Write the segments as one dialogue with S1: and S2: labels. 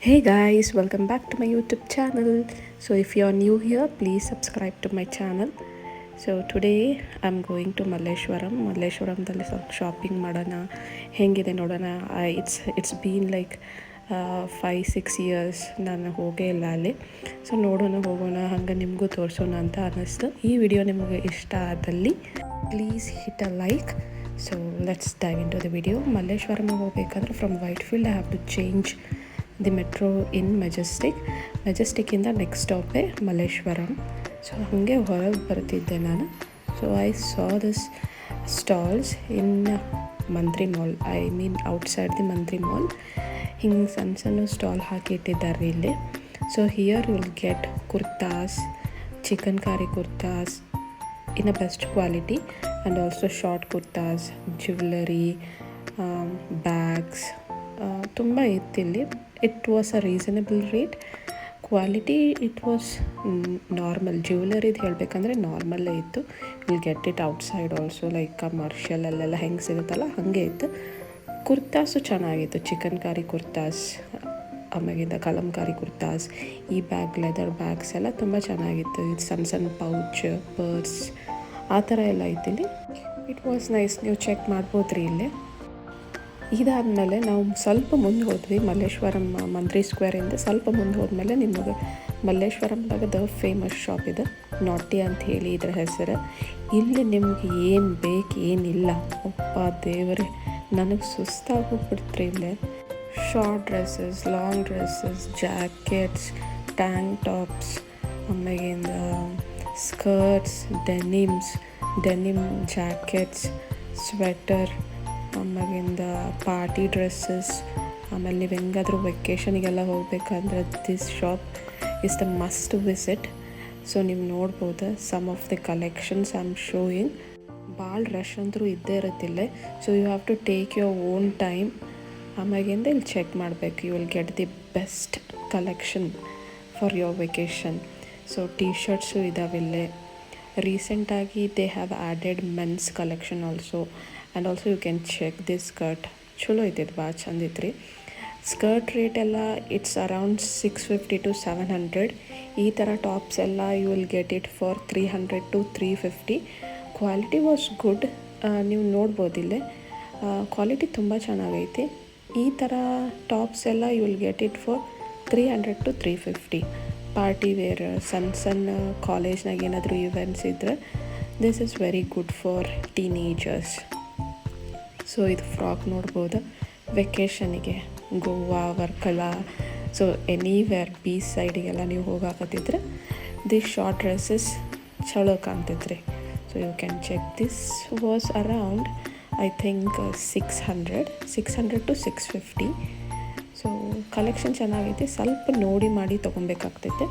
S1: Hey guys, welcome back to my YouTube channel. So if you're new here, please subscribe to my channel. So today I'm going to Malleshwaram ಸ್ವಲ್ಪ shopping ಮಾಡೋಣ, ಹೆಂಗಿದೆ ನೋಡೋಣ. It's been like 5-6 years ನಾನು ಹೋಗೇ ಇಲ್ಲ ಅಲ್ಲಿ. So ಹೋಗೋಣ, ಹಂಗೆ ನಿಮಗೂ ತೋರಿಸೋಣ ಅಂತ ಅನ್ನಿಸ್ತು. ಈ ವಿಡಿಯೋ ನಿಮಗೆ ಇಷ್ಟ ಆದಲ್ಲಿ please hit a like. So let's dive into the video. Malleshwaram ಹೋಗ್ಬೇಕಂದ್ರೆ from Whitefield I have to change the metro in ಮೆಜೆಸ್ಟಿಕ್ಕಿಂದ ನೆಕ್ಸ್ಟ್ ಸ್ಟಾಪೇ ಮಲ್ಲೇಶ್ವರಂ. ಸೊ ಹಾಗೆ ಹೊರಗೆ ಬರ್ತಿದ್ದೆ ನಾನು. So I saw this stalls in Mantri mall, I mean outside the Mantri mall. ಹಿಂಗೆ ಸಣ್ಣ stall ಹಾಕಿ ಇಟ್ಟಿದ್ದಾರೆ ಇಲ್ಲಿ. So here will get kurtas, chikankari kurtas in a best quality and also short kurtas, jewellery, bags ತುಂಬ ಇತ್ತಿಲ್ಲಿ. It was a reasonable rate. Quality it was normal. ಜ್ಯುವೆಲರಿದು ಹೇಳಬೇಕಂದ್ರೆ ನಾರ್ಮಲ್ಲೇ ಇತ್ತು. Will get it outside also, like ಕಮರ್ಷಿಯಲಲ್ಲೆಲ್ಲ ಹೆಂಗೆ ಸಿಗುತ್ತಲ್ಲ ಹಾಗೆ ಇತ್ತು. ಕುರ್ತಾಸು ಚೆನ್ನಾಗಿತ್ತು, ಚಿಕನ್ ಕಾರಿ ಕುರ್ತಾಸ್, ಆಮೇಲಿಂದ ಕಲಂಕಾರಿ ಕುರ್ತಾಸ್, ಈ ಬ್ಯಾಗ್, ಲೆದರ್ ಬ್ಯಾಗ್ಸ್ ಎಲ್ಲ ತುಂಬ ಚೆನ್ನಾಗಿತ್ತು. ಇದು ಸಣ್ಣ ಪೌಚ್, ಪರ್ಸ್ ಆ ಥರ ಎಲ್ಲ ಇತ್ತಿಲ್ಲಿ. It was nice. ನೀವು ಚೆಕ್ ಮಾಡ್ಬೋದು ರೀ ಇಲ್ಲೇ. ಇದಾದಮೇಲೆ ನಾವು ಸ್ವಲ್ಪ ಮುಂದೆ ಹೋದ್ವಿ. ಮಲ್ಲೇಶ್ವರಂ ಮಂತ್ರಿ ಸ್ಕ್ವೇರಿಂದ ಸ್ವಲ್ಪ ಮುಂದೆ ಹೋದ್ಮೇಲೆ ನಿಮಗೆ ಮಲ್ಲೇಶ್ವರಂದಾಗ ದ ಫೇಮಸ್ ಶಾಪ್ ಇದೆ, ನಾಟಿ ಅಂತ ಹೇಳಿ ಇದರ ಹೆಸರು. ಇಲ್ಲಿ ನಿಮ್ಗೆ ಏನು ಬೇಕು ಏನಿಲ್ಲ, ಅಪ್ಪ ದೇವರೇ, ನನಗೆ ಸುಸ್ತಾಗೋಗ್ಬಿಡ್ತ್ರಿ ಇಲ್ಲೇ. Short dresses, long dresses, jackets, tank tops, ಆಮೇಲಿಂದ ಸ್ಕರ್ಟ್ಸ್, ಡೆನಿಮ್ ಜಾಕೆಟ್ಸ್, ಸ್ವೆಟರ್, ಆಮೇಲಿಂದ ಪಾರ್ಟಿ ಡ್ರೆಸ್ಸಸ್. ಆಮೇಲೆ ನೀವು ಹೆಂಗಾದರೂ ವೆಕೇಷನಿಗೆಲ್ಲ ಹೋಗ್ಬೇಕಂದ್ರೆ this shop is the must visit. So ನೀವು ನೋಡ್ಬೋದು some of the collections I am showing. ಭಾಳ ರಶ್ ಅಂತೂ ಇದ್ದೇ ಇರುತ್ತಿಲ್ಲ. So you have to take your own time. ಆಮೇಲಿಂದ ಇಲ್ಲಿ ಚೆಕ್ ಮಾಡಬೇಕು. You will get the best collection for your vacation. So T shirts ಇದಾವಿಲ್ಲೇ. ರೀಸೆಂಟಾಗಿ they have added men's collection also. And also you can check this skirt. ಚಲೋ ಐತಿದ್ದು, ಭಾಳ ಚಂದ ಐತ್ರಿ. Skirt rate ಎಲ್ಲ ಇಟ್ಸ್ ಅರೌಂಡ್ 650 to 700. ಈ ಥರ ಟಾಪ್ಸ್ ಎಲ್ಲ you will get it for 300 to 350. Quality was good. ನೀವು ನೋಡ್ಬೋದಿಲ್ಲೇ, ಕ್ವಾಲಿಟಿ ತುಂಬ ಚೆನ್ನಾಗೈತಿ. ಈ ಥರ ಟಾಪ್ಸ್ ಎಲ್ಲ you will get it for 300 to 350. Party wear, ಸಣ್ಣ ಕಾಲೇಜ್ನಾಗ ಏನಾದರೂ ಇವೆಂಟ್ಸ್ ಇದ್ದರೆ this is very good for teenagers. So ಇದು ಫ್ರಾಕ್ ನೋಡ್ಬೋದು ವೆಕೇಷನಿಗೆ, Goa, Varkala, so anywhere beach ಸೈಡಿಗೆಲ್ಲ ನೀವು ಹೋಗಾಕತ್ತಿದ್ರೆ ದಿಸ್ ಶಾರ್ಟ್ ಡ್ರೆಸ್ಸಸ್ ಚಲೋ ಕಾಣ್ತೈತ್ರಿ. So you can check. This was around I think 600 to 650. So collection ಚೆನ್ನಾಗೈತಿ, ಸ್ವಲ್ಪ ನೋಡಿ ಮಾಡಿ ತೊಗೊಬೇಕಾಗ್ತೈತೆ.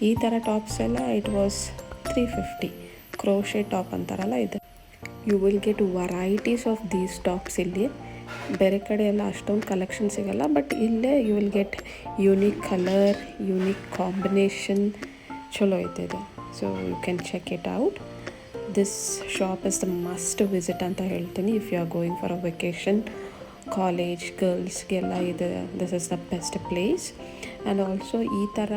S1: ಈ ಥರ ಟಾಪ್ಸ್ ಎಲ್ಲ ಇಟ್ ವಾಸ್ 350. ಕ್ರೋಶೆ ಟಾಪ್ ಅಂತಾರಲ್ಲ ಇದು. You will get varieties of these tops ಇಲ್ಲಿ. ಬೇರೆ ಕಡೆ ಎಲ್ಲ ಅಷ್ಟೊಂದು ಕಲೆಕ್ಷನ್ ಸಿಗೋಲ್ಲ, ಬಟ್ ಇಲ್ಲೇ you will get unique colour, unique combination. ಚಲೋ ಐತೆ. So you can check it out. This shop is the must visit ಅಂತ ಹೇಳ್ತೀನಿ if you are going for a vacation. College ಗರ್ಲ್ಸ್ಗೆಲ್ಲ ಇದೆ, this is the best place. And also ಈ ಥರ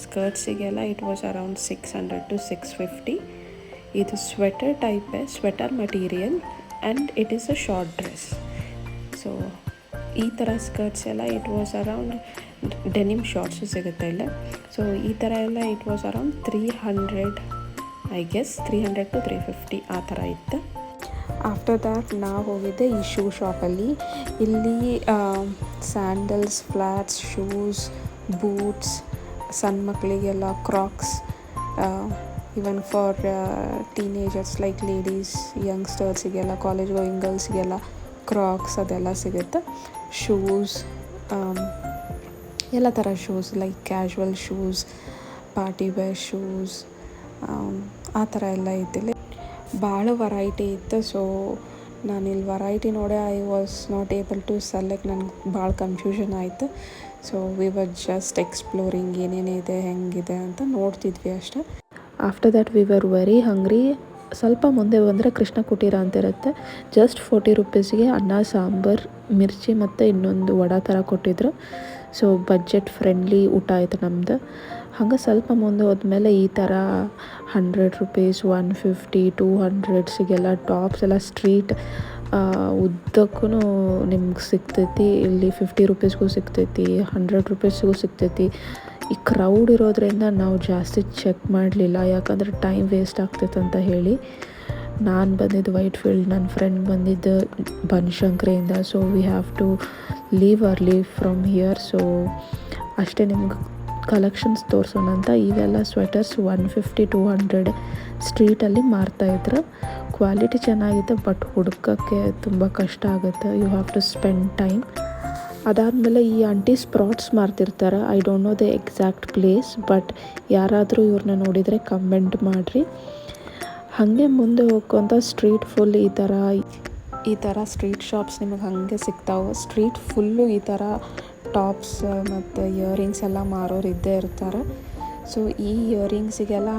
S1: ಸ್ಕರ್ಟ್ಸಿಗೆಲ್ಲ it was around 600 to 650. ಇದು sweater ಟೈಪೇ, sweater material, and it is a short dress. So ಈ ಥರ ಸ್ಕರ್ಟ್ಸ್ ಎಲ್ಲ it was around, denim shorts ಸಿಗುತ್ತೆ ಇಲ್ಲ. ಸೊ ಈ ಥರ ಎಲ್ಲ it was around 300, I guess 300 to 350 ಆ ಥರ ಇತ್ತು. ಆಫ್ಟರ್ ದ್ಯಾಟ್ ನಾವು ಹೋಗಿದ್ದೆ ಈ ಶೂ ಶಾಪಲ್ಲಿ. ಇಲ್ಲಿ ಸ್ಯಾಂಡಲ್ಸ್, ಫ್ಲ್ಯಾಟ್ಸ್, ಶೂಸ್, ಬೂಟ್ಸ್, ಸಣ್ಣ ಮಕ್ಕಳಿಗೆಲ್ಲ crocs, even for teenagers like ladies, ಯಂಗ್ಸ್ಟರ್ಸಿಗೆಲ್ಲ, ಕಾಲೇಜ್ ಗೋಯಿಂಗ್ ಗರ್ಲ್ಸ್ಗೆಲ್ಲ ಕ್ರಾಕ್ಸ್ ಅದೆಲ್ಲ ಸಿಗುತ್ತೆ. ಶೂಸ್, ಎಲ್ಲ ಥರ shoes like casual shoes, party wear shoes, ಆ ಥರ ಎಲ್ಲ ಇದ್ದಿಲ್ಲ. ಭಾಳ ವೆರೈಟಿ ಇತ್ತು. ಸೊ ನಾನಿಲ್ಲಿ ವೆರೈಟಿ ನೋಡಿ I was not able to select. ನನಗೆ ಭಾಳ ಕನ್ಫ್ಯೂಷನ್ ಆಯಿತು. So we were just exploring ಏನೇನಿದೆ, ಹೆಂಗಿದೆ ಅಂತ ನೋಡ್ತಿದ್ವಿ ಅಷ್ಟೇ. After that we were very hungry. ಸ್ವಲ್ಪ ಮುಂದೆ ಬಂದರೆ ಕೃಷ್ಣ ಕುಟೀರ ಅಂತ ಇರುತ್ತೆ. ಜಸ್ಟ್ 40 ರೂಪೀಸ್ಗೆ ಅನ್ನ, ಸಾಂಬಾರು, ಮಿರ್ಚಿ ಮತ್ತು ಇನ್ನೊಂದು ವಡೆ ಥರ ಕೊಟ್ಟಿದ್ರು. ಸೊ ಬಜೆಟ್ ಫ್ರೆಂಡ್ಲಿ ಊಟ ಆಯ್ತು ನಮ್ದು. ಹಂಗೆ ಸ್ವಲ್ಪ ಮುಂದೆ ಹೋದ್ಮೇಲೆ ಈ ಥರ 100 ರೂಪೀಸ್, 150, 200 ಟಾಪ್ಸ್ ಎಲ್ಲ ಸ್ಟ್ರೀಟ್ ಉದ್ದಕ್ಕೂ ನಿಮ್ಗೆ ಸಿಗ್ತೈತಿ. ಇಲ್ಲಿ 50 ರೂಪೀಸ್ಗೂ ಸಿಗ್ತೈತಿ, 100 ರೂಪೀಸ್ಗೂ ಸಿಗ್ತೈತಿ. ಈ ಕ್ರೌಡ್ ಇರೋದ್ರಿಂದ ನಾವು ಜಾಸ್ತಿ ಚೆಕ್ ಮಾಡಲಿಲ್ಲ, ಯಾಕಂದರೆ ಟೈಮ್ ವೇಸ್ಟ್ ಆಗ್ತೈತೆ ಅಂತ ಹೇಳಿ. ನಾನು ಬಂದಿದ್ದು ವೈಟ್ಫೀಲ್ಡ್, ನನ್ನ ಫ್ರೆಂಡ್ ಬಂದಿದ್ದು ಬನಶಂಕರಿಯಿಂದ. So we have to leave early from here. So ಅಷ್ಟೇ ನಿಮ್ಗೆ ಕಲೆಕ್ಷನ್ಸ್ ತೋರಿಸೋಣ ಅಂತ. ಇವೆಲ್ಲ ಸ್ವೆಟರ್ಸ್ 150-200 ಸ್ಟ್ರೀಟಲ್ಲಿ ಮಾರ್ತಾಯಿದ್ರು. ಕ್ವಾಲಿಟಿ ಚೆನ್ನಾಗಿದೆ, ಬಟ್ ಹುಡ್ಕೋಕ್ಕೆ ತುಂಬ ಕಷ್ಟ ಆಗುತ್ತೆ. You have to spend time. ಅದಾದಮೇಲೆ ಈ ಆಂಟಿ ಸ್ಪ್ರಾಟ್ಸ್ ಮಾರ್ತಿರ್ತಾರೆ. I don't know the exact place, but ಯಾರಾದರೂ ಇವ್ರನ್ನ ನೋಡಿದರೆ ಕಮೆಂಟ್ ಮಾಡಿರಿ. ಹಾಗೆ ಮುಂದೆ ಹೋಗ್ಕೊಂತ ಸ್ಟ್ರೀಟ್ ಫುಲ್ ಈ ಥರ ಸ್ಟ್ರೀಟ್ ಶಾಪ್ಸ್ ನಿಮಗೆ ಹಾಗೆ ಸಿಗ್ತಾವೆ. ಸ್ಟ್ರೀಟ್ ಫುಲ್ಲು ಈ ಥರ ಟಾಪ್ಸ್ ಮತ್ತು ಇಯರಿಂಗ್ಸ್ ಎಲ್ಲ ಮಾರೋರು ಇದ್ದೇ ಇರ್ತಾರೆ. ಸೊ ಈ ಇಯರಿಂಗ್ಸಿಗೆಲ್ಲ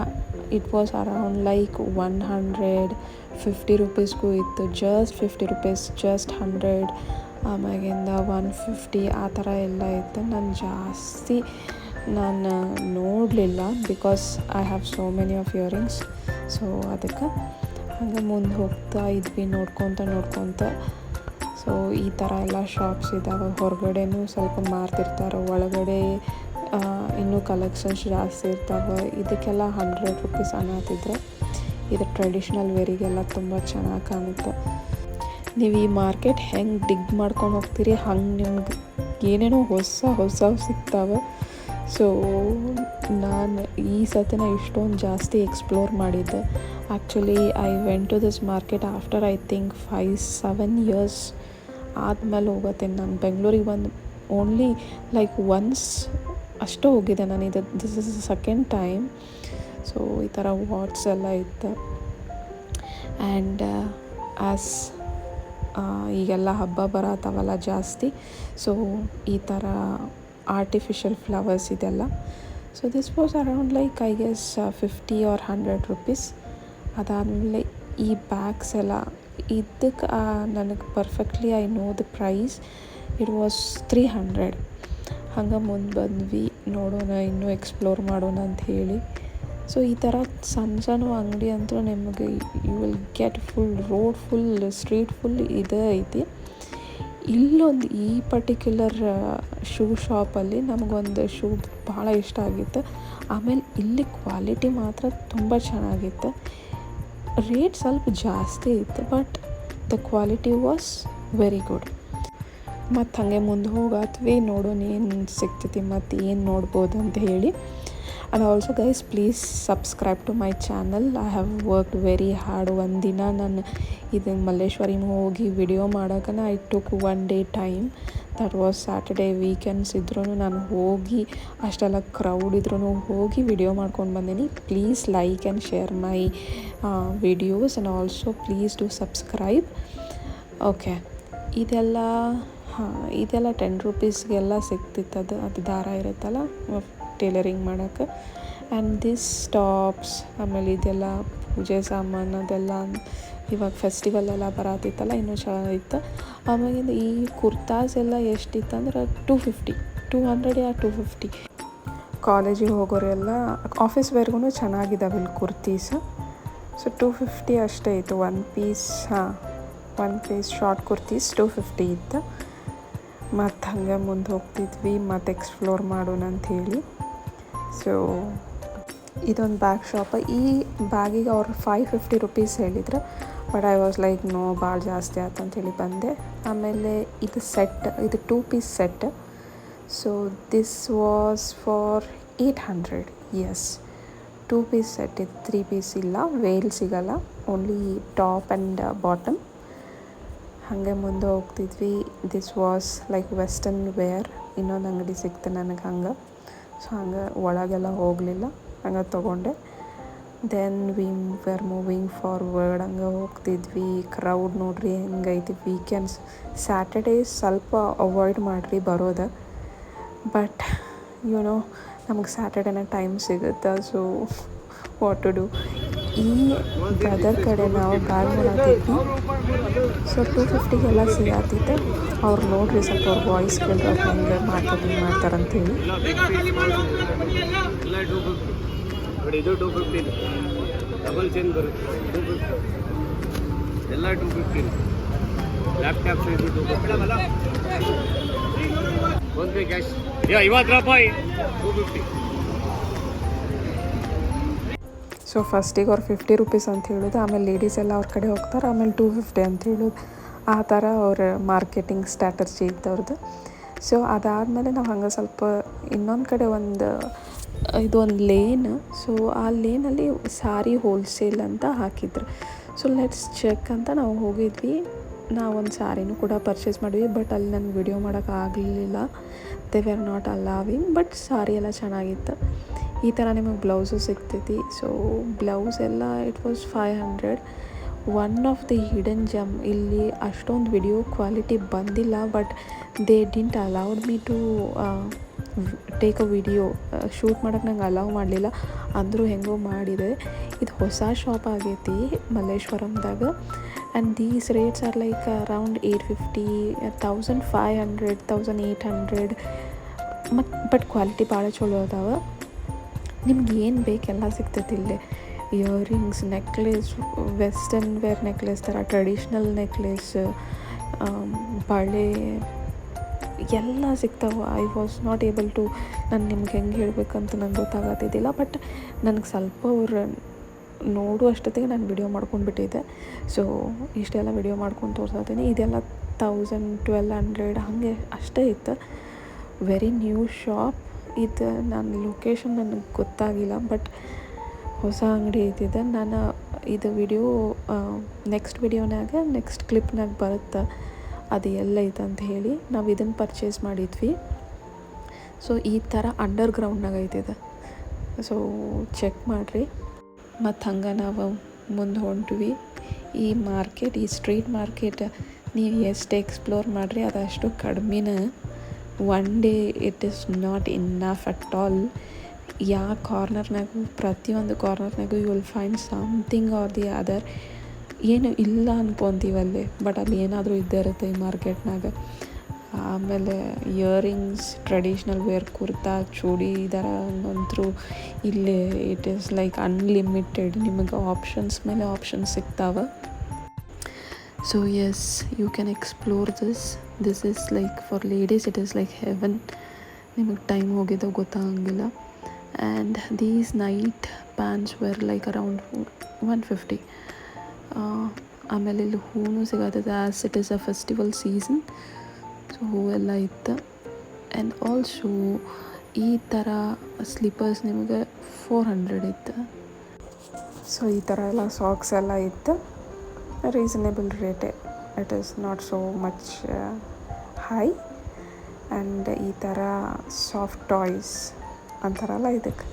S1: ಇಟ್ ವಾಸ್ ಅರೌಂಡ್ ಲೈಕ್ 150 ರೂಪೀಸ್ಗೂ ಇತ್ತು. ಜಸ್ಟ್ 50 ರೂಪೀಸ್, ಜಸ್ಟ್ 100, ಆಮ್ಯಾಗಿಂದ 150 ಆ ಥರ ಎಲ್ಲ ಇತ್ತು. ನಾನು ನೋಡಲಿಲ್ಲ, because I have so many of earrings. So ಅದಕ್ಕೆ ಹಂಗೆ ಮುಂದೆ ಹೋಗ್ತಾ ಇದ್ವಿ ನೋಡ್ಕೊತ. ಸೊ ಈ ಥರ ಎಲ್ಲ ಶಾಪ್ಸ್ ಇದ್ದಾವೆ. ಹೊರಗಡೆನೂ ಸ್ವಲ್ಪ ಮಾರ್ತಿರ್ತಾರೆ, ಒಳಗಡೆ ಇನ್ನೂ ಕಲೆಕ್ಷನ್ಸ್ ಜಾಸ್ತಿ ಇರ್ತಾವೆ. ಇದಕ್ಕೆಲ್ಲ 100 ರೂಪೀಸ್ ಅನ್ನತ್ತಿದ್ರೆ, ಇದು ಟ್ರೆಡಿಷ್ನಲ್ ವೇರಿಗೆಲ್ಲ ತುಂಬ ಚೆನ್ನಾಗಿ ಕಾಣುತ್ತೆ. ನೀವು ಈ ಮಾರ್ಕೆಟ್ ಹೆಂಗೆ ಡಿಗ್ ಮಾಡ್ಕೊಂಡು ಹೋಗ್ತೀರಿ, ಹಂಗೆ ನಿಮ್ಗೆ ಏನೇನೋ ಹೊಸ ಸಿಗ್ತಾವೆ. ಸೊ ನಾನು ಈ ಸತಿನ ಇಷ್ಟೊಂದು ಜಾಸ್ತಿ ಎಕ್ಸ್ಪ್ಲೋರ್ ಮಾಡಿದ್ದೆ. Actually I went to this market after I think 5-7 years ಆದಮೇಲೆ ಹೋಗತ್ತೀನಿ. ನಾನು ಬೆಂಗಳೂರಿಗೆ ಬಂದು ಓನ್ಲಿ ಲೈಕ್ ಒನ್ಸ್ ಅಷ್ಟೇ ಹೋಗಿದ್ದೆ ನಾನು. This is the second time. So ಈ ಥರ ವಾಟ್ಸ್ ಎಲ್ಲ ಇತ್ತು. ಆ್ಯಂಡ್ ಆ್ಯಸ್ ಈಗೆಲ್ಲ ಹಬ್ಬ ಬರತ್ತವಲ್ಲ ಜಾಸ್ತಿ, ಸೊ ಈ ಥರ ಆರ್ಟಿಫಿಷಿಯಲ್ ಫ್ಲವರ್ಸ್ ಇದೆಲ್ಲ. So this was around like I guess 50 or 100 rupees. ಅದಾದಮೇಲೆ ಈ ಬ್ಯಾಗ್ಸ್ ಎಲ್ಲ ಇದಕ್ಕೆ ನನಗೆ perfectly I know the price. It was 300. ಹಂಗೆ ಮುಂದೆ ಬಂದ್ವಿ, ನೋಡೋಣ ಇನ್ನೂ ಎಕ್ಸ್ಪ್ಲೋರ್ ಮಾಡೋಣ ಅಂತ ಹೇಳಿ. ಸೊ ಈ ಥರ ಸಣ್ಣ ಅಂಗಡಿ ಅಂತೂ ನಿಮಗೆ you will get road full, street full ಇದೇ ಐತಿ. ಇಲ್ಲೊಂದು ಈ ಪರ್ಟಿಕ್ಯುಲರ್ ಶೂ ಶಾಪಲ್ಲಿ ನಮಗೊಂದು ಶೂ ಭಾಳ ಇಷ್ಟ ಆಗಿತ್ತು. ಆಮೇಲೆ ಇಲ್ಲಿ ಕ್ವಾಲಿಟಿ ಮಾತ್ರ ತುಂಬ ಚೆನ್ನಾಗಿತ್ತು. ರೇಟ್ ಸ್ವಲ್ಪ ಜಾಸ್ತಿ ಇತ್ತು, but the quality was very good. ಮತ್ತು ಹಾಗೆ ಮುಂದೆ ಹೋಗತ್ವಿ, ನೋಡೋಣ ಏನು ಸಿಗ್ತೈತಿ ಮತ್ತು ಏನು ನೋಡ್ಬೋದು ಅಂತ ಹೇಳಿ. And also guys, please subscribe to my channel. I have worked very hard. ಒಂದಿನ ನಾನು ಇದು ಮಲ್ಲೇಶ್ವರಿನ ಹೋಗಿ ವಿಡಿಯೋ ಮಾಡೋಕೆ I took 1 day time. That was Saturday. Weekends ಇದ್ರೂ ನಾನು ಹೋಗಿ, ಅಷ್ಟೆಲ್ಲ ಕ್ರೌಡ್ ಇದ್ರೂ ಹೋಗಿ ವಿಡಿಯೋ ಮಾಡ್ಕೊಂಡು ಬಂದೀನಿ. Please like and share my videos and also please do subscribe. Okay, ಇದೆಲ್ಲ 10 ರೂಪೀಸ್ಗೆಲ್ಲ ಸಿಗ್ತಿತ್ತು. ಅದು ದಾರ ಇರುತ್ತಲ್ಲ ಟೇಲರಿಂಗ್ ಮಾಡೋಕ್ಕೆ. ಆ್ಯಂಡ್ ದಿಸ್ ಟಾಪ್ಸ್, ಆಮೇಲೆ ಇದೆಲ್ಲ ಪೂಜೆ ಸಾಮಾನು, ಅದೆಲ್ಲ ಇವಾಗ ಫೆಸ್ಟಿವಲ್ ಎಲ್ಲ ಬರತ್ತಿತ್ತಲ್ಲ, ಇನ್ನೂ ಚೆನ್ನಾಗಿತ್ತು. ಆಮೇಲೆ ಈ ಕುರ್ತಾಸ್ ಎಲ್ಲ ಎಷ್ಟಿತ್ತು ಅಂದ್ರೆ 250, 200 or 250. ಕಾಲೇಜಿಗೆ ಹೋಗೋರೆಲ್ಲ ಆಫೀಸ್ ವೇರ್ಗೂ ಚೆನ್ನಾಗಿದ್ದಾವೆ ಇಲ್ಲಿ ಕುರ್ತೀಸ್. ಸೊ 250 ಅಷ್ಟೇ ಇತ್ತು ಒನ್ ಪೀಸ್ ಶಾರ್ಟ್ ಕುರ್ತೀಸ್ 250 ಇತ್ತು. ಮತ್ತು ಹಂಗೆ ಮುಂದೆ ಹೋಗ್ತಿದ್ವಿ, ಮತ್ತು ಎಕ್ಸ್ಪ್ಲೋರ್ ಮಾಡೋಣ ಅಂಥೇಳಿ. ಸೊ ಇದೊಂದು ಬ್ಯಾಗ್ ಶಾಪ. ಈ ಬ್ಯಾಗಿಗೆ ಅವ್ರು 550 ರೂಪೀಸ್ ಹೇಳಿದ್ರು, but I was like no, ಭಾಳ ಜಾಸ್ತಿ ಆಯ್ತು ಅಂಥೇಳಿ ಬಂದೆ. ಆಮೇಲೆ ಇದು 2 piece set. So this was for 800. Yes, 2 piece set. ಇದು 3 ಪೀಸ್ ಇಲ್ಲ, ವೇಲ್ ಸಿಗಲ್ಲ, ಓನ್ಲಿ ಟಾಪ್ ಆ್ಯಂಡ್ ಬಾಟಮ್. ಹಾಗೆ ಮುಂದೆ ಹೋಗ್ತಿದ್ವಿ. This was like western wear. ಇನ್ನೊಂದು ಅಂಗಡಿ ಸಿಕ್ತು ನನಗೆ ಹಂಗೆ. ಸೊ ಹಂಗೆ ಒಳಗೆಲ್ಲ ಹೋಗಲಿಲ್ಲ, ಹಂಗೆ ತೊಗೊಂಡೆ. Then we were moving forward. ಹಂಗೆ ಹೋಗ್ತಿದ್ವಿ. ಕ್ರೌಡ್ ನೋಡ್ರಿ ಹೆಂಗೈತಿ. ವೀಕೆಂಡ್ಸ್, ಸ್ಯಾಟರ್ಡೇಸ್ ಸ್ವಲ್ಪ ಅವಾಯ್ಡ್ ಮಾಡಿರಿ ಬರೋದು. ಬಟ್ ನಮಗೆ ಸ್ಯಾಟರ್ಡೇನ ಟೈಮ್ ಸಿಗುತ್ತೆ. So what to do. ಈ ಬ್ರದರ್ ಕಡೆ ನಾವು ಬ್ಯಾಗ್ ಮಾಡತ್ತಿದ್ವಿ. ಸೊ 250ಗೆಲ್ಲ ಸಿಗತ್ತಿತ್ತು. ಅವ್ರು ನೋಡ್ರಿ ಸ್ವಲ್ಪ ಅವ್ರ ವಾಯ್ಸ್ ಕೇಳಿದ್ರೆ ಅವ್ರು ಹೆಂಗೆ ಮಾರ್ಕೆಟಿಂಗ್ ಮಾಡ್ತಾರಂತೇಳಿ.
S2: ಇದು 250 ಡಬಲ್ ಚೇನ್ ಬರುತ್ತೆ 250 ಎಲ್ಲ 250 ಲ್ಯಾಪ್ಟಾಪ್ ಸೈಜ್ 250 ಫೋನ್ಪೇ ಕ್ಯಾಶ್ 50 ರೂಪಾಯಿ 250.
S1: ಸೊ ಫಸ್ಟಿಗೆ ಅವ್ರು 50 ರೂಪೀಸ್ ಅಂತ ಹೇಳೋದು, ಆಮೇಲೆ ಲೇಡೀಸ್ ಎಲ್ಲ ಅವ್ರ ಕಡೆ ಹೋಗ್ತಾರೆ, ಆಮೇಲೆ 250 ಅಂತ ಹೇಳೋದು. ಆ ಥರ ಅವ್ರ ಮಾರ್ಕೆಟಿಂಗ್ ಸ್ಟ್ರಾಟರ್ಜಿ ಇದ್ದವ್ರದ್ದು. ಸೊ ಅದಾದಮೇಲೆ ನಾವು ಹಂಗೆ ಸ್ವಲ್ಪ ಇನ್ನೊಂದು ಕಡೆ ಇದೊಂದು ಲೇನ್. ಸೊ ಆ ಲೇನಲ್ಲಿ ಸಾರಿ ಹೋಲ್ಸೇಲ್ ಅಂತ ಹಾಕಿದ್ರು. ಸೊ ಲೆಟ್ಸ್ ಚೆಕ್ ಅಂತ ನಾವು ಹೋಗಿದ್ವಿ. ನಾವೊಂದು ಸಾರಿನೂ ಕೂಡ ಪರ್ಚೇಸ್ ಮಾಡಿದ್ವಿ, ಬಟ್ ಅಲ್ಲಿ ನನಗೆ ವಿಡಿಯೋ ಮಾಡೋಕ್ಕಾಗಲಿಲ್ಲ. They were not allowing, but sari ಎಲ್ಲ ಚೆನ್ನಾಗಿತ್ತು. ಈ ಥರ ನಿಮಗೆ ಬ್ಲೌಸು ಸಿಗ್ತೈತಿ. ಸೊ ಬ್ಲೌಸ್ ಎಲ್ಲ it was 500. One of the hidden gem, ಇಲ್ಲಿ ಅಷ್ಟೊಂದು ವಿಡಿಯೋ ಕ್ವಾಲಿಟಿ ಬಂದಿಲ್ಲ, but they didn't allowed me to take a video. Shoot ಮಾಡೋಕ್ಕೆ ನಂಗೆ ಅಲೌವ್ ಮಾಡಲಿಲ್ಲ, ಅಂದರೂ ಹೆಂಗೋ ಮಾಡಿದೆ. ಇದು ಹೊಸ ಶಾಪ್ ಆಗೈತಿ ಮಲ್ಲೇಶ್ವರಂದಾಗ. And these rates are like around 850, 1500, 1800. But quality ಭಾಳ ಚಲೋ ಅದಾವೆ. ನಿಮ್ಗೆ ಏನು ಬೇಕೆಲ್ಲ ಸಿಗ್ತೈತಿ ಇಲ್ಲಿ. Earrings, necklace, western wear necklace ಥರ, ಟ್ರೆಡಿಷ್ನಲ್ ನೆಕ್ಲೆಸ್, ಬಳೆ ಎಲ್ಲ ಸಿಗ್ತಾವೆ. I was not able to, ನಾನು ನಿಮ್ಗೆ ಹೆಂಗೆ ಹೇಳಬೇಕಂತ ನಂಗೆ ಗೊತ್ತಾಗತ್ತಿದ್ದಿಲ್ಲ. ಬಟ್ ನನಗೆ ಸ್ವಲ್ಪ ಅವ್ರು ನೋಡು ಅಷ್ಟೊತ್ತಿಗೆ ನಾನು ವಿಡಿಯೋ ಮಾಡ್ಕೊಂಡ್ಬಿಟ್ಟಿದ್ದೆ. ಸೊ ಇಷ್ಟೆಲ್ಲ ವಿಡಿಯೋ ಮಾಡ್ಕೊಂಡು ತೋರ್ಸಾತೀನಿ. ಇದೆಲ್ಲ 1000, 1200 ಹಾಗೆ ಅಷ್ಟೇ ಇತ್ತು. ವೆರಿ ನ್ಯೂ ಶಾಪ್ ಇದು. ನನ್ನ ಲೊಕೇಶನ್ ನನಗೆ ಗೊತ್ತಾಗಿಲ್ಲ, ಬಟ್ ಹೊಸ ಅಂಗಡಿ ಐತಿದೆ. ನಾನು ಇದು ವಿಡಿಯೋ ನೆಕ್ಸ್ಟ್ ವಿಡಿಯೋನಾಗ ನೆಕ್ಸ್ಟ್ ಕ್ಲಿಪ್ನಾಗ ಬರುತ್ತೆ, ಅದು ಎಲ್ಲೈತೆ ಅಂತ ಹೇಳಿ. ನಾವು ಇದನ್ನು ಪರ್ಚೇಸ್ ಮಾಡಿದ್ವಿ. ಸೊ ಈ ಥರ ಅಂಡರ್ಗ್ರೌಂಡ್ನಾಗ ಐತಿದೆ. ಸೊ ಚೆಕ್ ಮಾಡಿರಿ. ಮತ್ತು ಹಂಗೆ ನಾವು ಮುಂದೆ ಹೊಂಟ್ವಿ. ಈ ಮಾರ್ಕೆಟ್, ಈ ಸ್ಟ್ರೀಟ್ ಮಾರ್ಕೆಟ್ ನೀವು ಎಷ್ಟು ಎಕ್ಸ್ಪ್ಲೋರ್ ಮಾಡಿರಿ ಅದಷ್ಟು ಕಡಿಮೆನ. One day it is not enough at all. ಯಾವ ಕಾರ್ನರ್ನಾಗೂ, ಪ್ರತಿಯೊಂದು ಕಾರ್ನರ್ನಾಗೂ you will find something or the other. ಏನು ಇಲ್ಲ ಅನ್ಕೊತೀವಲ್ಲಿ, ಬಟ್ ಅಲ್ಲಿ ಏನಾದರೂ ಇದ್ದೇ ಇರುತ್ತೆ ಈ ಮಾರ್ಕೆಟ್ನಾಗ. ಆಮೇಲೆ earrings, traditional wear, kurta, churidar ಅಂತೂ ಇಲ್ಲಿ ಇಟ್ ಈಸ್ ಲೈಕ್ ಅನ್ಲಿಮಿಟೆಡ್. ನಿಮಗೆ ಆಪ್ಷನ್ಸ್ ಮೇಲೆ ಆಪ್ಷನ್ಸ್ ಸಿಗ್ತಾವೆ. So yes, you can explore this is like for ladies it is like heaven. ನಿಮಗೆ ಟೈಮ್ ಹೋಗಿದ್ದೋ ಗೊತ್ತಾಗಂಗಿಲ್ಲ. And these night pants wear like around 150. ಆಮೇಲೆ ಇಲ್ಲಿ ಹೂವು ಸಿಗತ್ತದೆ, as it is a festival season. ಸೊ ಹೂವೆಲ್ಲ ಇತ್ತು. ಆ್ಯಂಡ್ ಆಲ್ಸೋ ಈ ಥರ ಸ್ಲಿಪ್ಪರ್ಸ್ ನಿಮಗೆ 400 ಇತ್ತು. ಸೊ ಈ ಥರ ಎಲ್ಲ ಸಾಕ್ಸ್ ಎಲ್ಲ ಇತ್ತು. ರೀಸನೇಬಲ್ ರೇಟೇ. It is not so much high. And ಈ ಥರ ಸಾಫ್ಟ್ ಟಾಯ್ಸ್ ಅಂತಾರಲ್ಲ ಇದಕ್ಕೆ.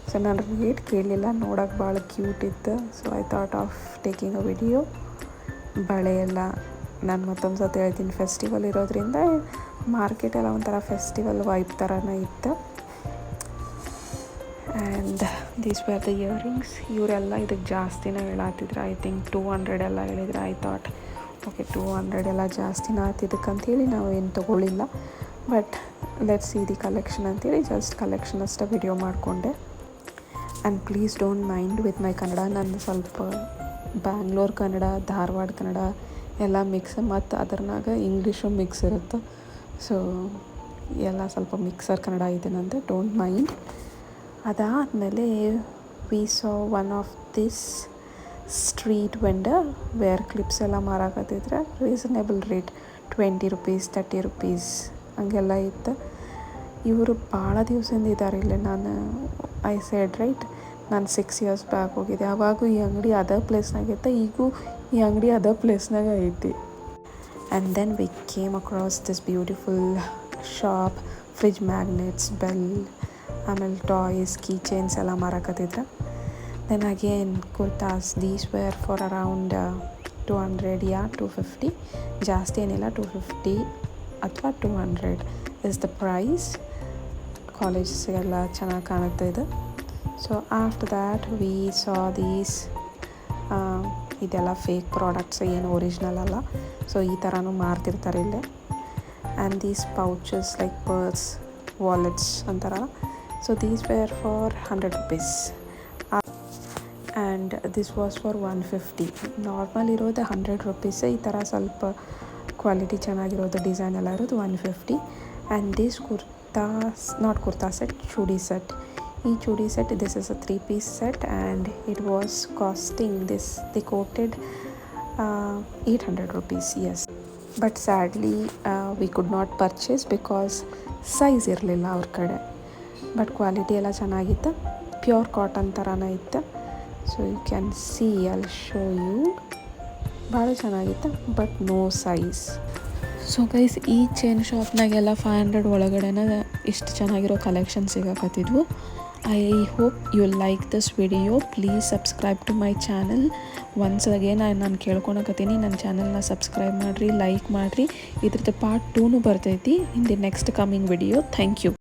S1: ಸೊ ನಾನು ರೇಟ್ ಕೇಳಲಿಲ್ಲ, ನೋಡೋಕೆ ಭಾಳ ಕ್ಯೂಟ್ ಇತ್ತು. So I thought of taking a video. ಬಳೆ ಎಲ್ಲ ನಾನು ಮತ್ತೊಂದು ಸತಿ ಹೇಳ್ತೀನಿ, ಫೆಸ್ಟಿವಲ್ ಇರೋದ್ರಿಂದ ಮಾರ್ಕೆಟೆಲ್ಲ ಒಂಥರ ಫೆಸ್ಟಿವಲ್ ವೈಬ್ ಥರನೇ ಇತ್ತು. And these wear the earrings. ಇವರೆಲ್ಲ ಇದಕ್ಕೆ ಜಾಸ್ತಿನೇ ಹೇಳತ್ತಿದ್ರು. ಐ ಥಿಂಕ್ 200 ಎಲ್ಲ ಹೇಳಿದ್ರು. ಐ ಥಾಟ್ ಓಕೆ 200 ಎಲ್ಲ ಜಾಸ್ತಿನ ಆತಿದ್ದಕ್ಕಂತೇಳಿ ನಾವು ಏನು ತೊಗೊಳ್ಳಿಲ್ಲ. But let's see the collection ಅಂತೇಳಿ ಜಸ್ಟ್ ಕಲೆಕ್ಷನ್ ಅಷ್ಟೇ ವಿಡಿಯೋ ಮಾಡಿಕೊಂಡೆ. And please don't mind with my Kannada. ನಂದು ಸ್ವಲ್ಪ ಬ್ಯಾಂಗ್ಳೂರ್ ಕನ್ನಡ, ಧಾರವಾಡ ಕನ್ನಡ ಎಲ್ಲ ಮಿಕ್ಸ್, ಮತ್ತು ಅದ್ರನಾಗ ಇಂಗ್ಲೀಷು ಮಿಕ್ಸ್ ಇರುತ್ತೆ. ಸೊ ಎಲ್ಲ ಸ್ವಲ್ಪ ಮಿಕ್ಸರ್ ಕನ್ನಡ ಇದೆ ನಂದು, ಡೋಂಟ್ ಮೈಂಡ್. ಅದಾದಮೇಲೆ we saw one of this street vendor where clips ಎಲ್ಲ ಮಾರಾಕತ್ತಿದ್ರೆ ರೀಸನೇಬಲ್ ರೇಟ್ 20 ರೂಪೀಸ್, 30 ರೂಪೀಸ್ ಹಂಗೆಲ್ಲ ಇತ್ತು. ಇವರು ಭಾಳ ದಿವಸದಿಂದ ಇದ್ದಾರೆ ಇಲ್ಲಿ. ನಾನು ಐ ಸೆಡ್ ರೈಟ್, ನಾನು 6 ಇಯರ್ಸ್ ಬ್ಯಾಕ್ ಹೋಗಿದ್ದೆ. ಆವಾಗೂ ಈ ಅಂಗಡಿ ಅದೇ ಪ್ಲೇಸ್ನಾಗ ಇತ್ತು, ಈಗೂ ಈ ಅಂಗಡಿ ಅದೇ ಪ್ಲೇಸ್ನಾಗ ಐತಿ. And then we came across this beautiful shop. Fridge magnets, bell, ಆಮೇಲೆ ಟಾಯ್ಸ್, ಕೀ ಚೈನ್ಸ್ ಎಲ್ಲ ಮಾರಾಕತ್ತಿದ್ರು. Then again kurtas. These were for around 200 ಯಾ 250. ಜಾಸ್ತಿ ಏನಿಲ್ಲ, 250 ಅಥವಾ 200 ಇಸ್ ದ ಪ್ರೈಸ್. ಕಾಲೇಜಸ್ಗೆಲ್ಲ ಚೆನ್ನಾಗಿ ಕಾಣುತ್ತೆ ಇದು. So after that we saw these ಇದೆಲ್ಲ ಫೇಕ್ ಪ್ರಾಡಕ್ಟ್ಸ್, ಏನು ಒರಿಜಿನಲ್ ಅಲ್ಲ. ಸೊ ಈ ಥರನೂ ಮಾರ್ತಿರ್ತಾರೆ ಇಲ್ಲೇ. And these pouches like purse, wallets ಅಂತಾರಲ್ಲ, so these were for 100 rupees. And this was for 150. Normal ಇರೋದು 100 rupees. ಈ ಥರ ಸ್ವಲ್ಪ ಕ್ವಾಲಿಟಿ ಚೆನ್ನಾಗಿರೋದು, ಡಿಸೈನ್ ಎಲ್ಲ ಇರೋದು 150. And this not kurta set, chudi set. ಈ chudi set, this is a 3-piece set and it was costing this, the quoted 800 rupees, yes. But sadly we could not purchase because size ಇರಲಿಲ್ಲ ಅವ್ರ ಕಡೆ. ಬಟ್ ಕ್ವಾಲಿಟಿ ಎಲ್ಲ ಚೆನ್ನಾಗಿತ್ತು, pure cotton ಥರನೇ ಇತ್ತು. So you can see, I'll show you. ಭಾಳ ಚೆನ್ನಾಗಿತ್ತು, but no size. So guys, ಈ ಚೈನ್ ಶಾಪ್ನಾಗೆಲ್ಲ 500 ಒಳಗಡೆನ ಇಷ್ಟು ಚೆನ್ನಾಗಿರೋ ಕಲೆಕ್ಷನ್ ಸಿಗಕತ್ತಿದ್ವು. I hope you like this video. Please subscribe to my channel. Once again ನಾನು ಕೇಳ್ಕೊಳಕತ್ತೀನಿ, ನನ್ನ ಚಾನಲ್ನ ಸಬ್ಸ್ಕ್ರೈಬ್ ಮಾಡಿರಿ, ಲೈಕ್ ಮಾಡಿರಿ. ಇದ್ರದ್ದು ಪಾರ್ಟ್ 2 ಬರ್ತೈತಿ in the next coming video. Thank you.